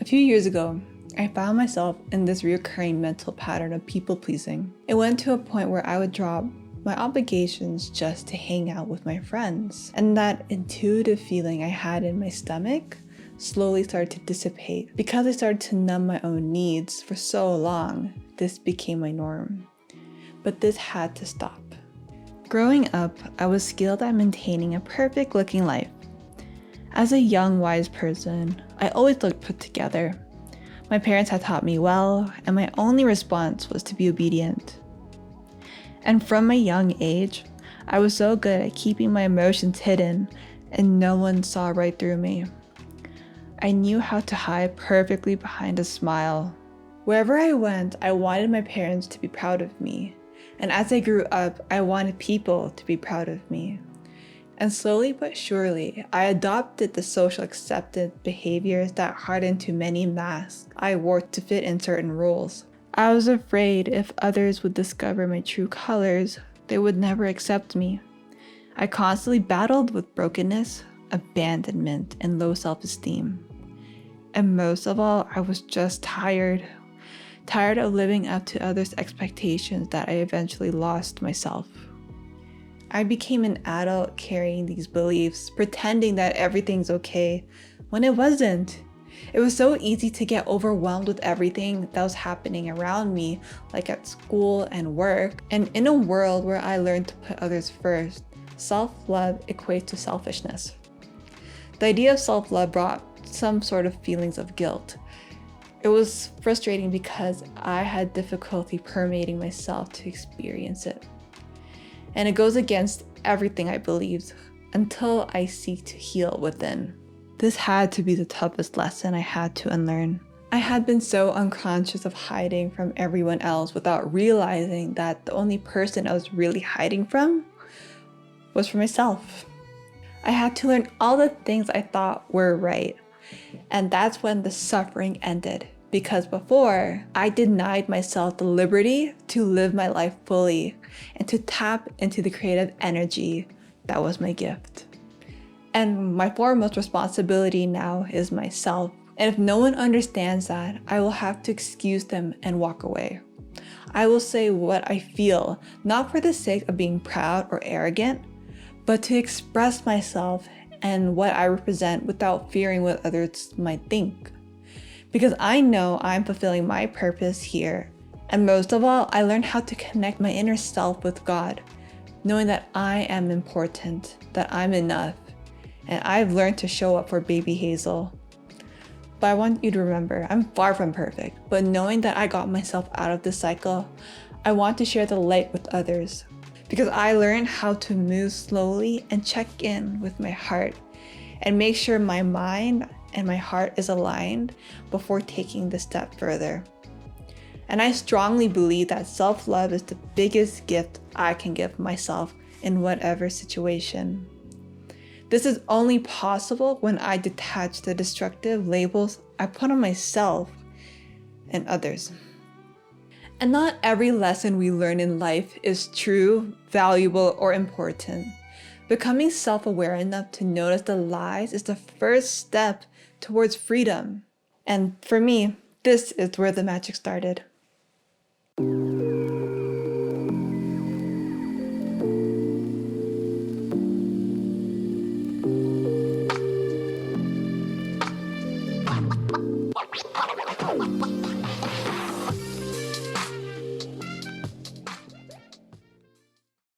A few years ago, I found myself in this recurring mental pattern of people pleasing. It went to a point where I would drop my obligations just to hang out with my friends. And that intuitive feeling I had in my stomach slowly started to dissipate. Because I started to numb my own needs for so long, this became my norm. But this had to stop. Growing up, I was skilled at maintaining a perfect looking life. As a young, wise person, I always looked put together. My parents had taught me well, and my only response was to be obedient. And from my young age, I was so good at keeping my emotions hidden, and no one saw right through me. I knew how to hide perfectly behind a smile. Wherever I went, I wanted my parents to be proud of me. And as I grew up, I wanted people to be proud of me. And slowly but surely, I adopted the social accepted behaviors that hardened to many masks I wore to fit in certain roles. I was afraid if others would discover my true colors, they would never accept me. I constantly battled with brokenness, abandonment, and low self-esteem. And most of all, I was just tired of living up to others' expectations that I eventually lost myself. I became an adult carrying these beliefs, pretending that everything's okay, when it wasn't. It was so easy to get overwhelmed with everything that was happening around me, like at school and work. And in a world where I learned to put others first, self-love equates to selfishness. The idea of self-love brought some sort of feelings of guilt. It was frustrating because I had difficulty permeating myself to experience it. And it goes against everything I believed until I seek to heal within. This had to be the toughest lesson I had to unlearn. I had been so unconscious of hiding from everyone else without realizing that the only person I was really hiding from was for myself. I had to learn all the things I thought were right. And that's when the suffering ended. Because before, I denied myself the liberty to live my life fully and to tap into the creative energy that was my gift. And my foremost responsibility now is myself. And if no one understands that, I will have to excuse them and walk away. I will say what I feel, not for the sake of being proud or arrogant, but to express myself and what I represent without fearing what others might think. Because I know I'm fulfilling my purpose here. And most of all, I learned how to connect my inner self with God, knowing that I am important, that I'm enough, and I've learned to show up for baby Hazel. But I want you to remember, I'm far from perfect, but knowing that I got myself out of this cycle, I want to share the light with others. Because I learned how to move slowly and check in with my heart and make sure my mind and my heart is aligned before taking the step further. And I strongly believe that self-love is the biggest gift I can give myself in whatever situation. This is only possible when I detach the destructive labels I put on myself and others. And not every lesson we learn in life is true, valuable, or important. Becoming self-aware enough to notice the lies is the first step towards freedom. And for me, this is where the magic started.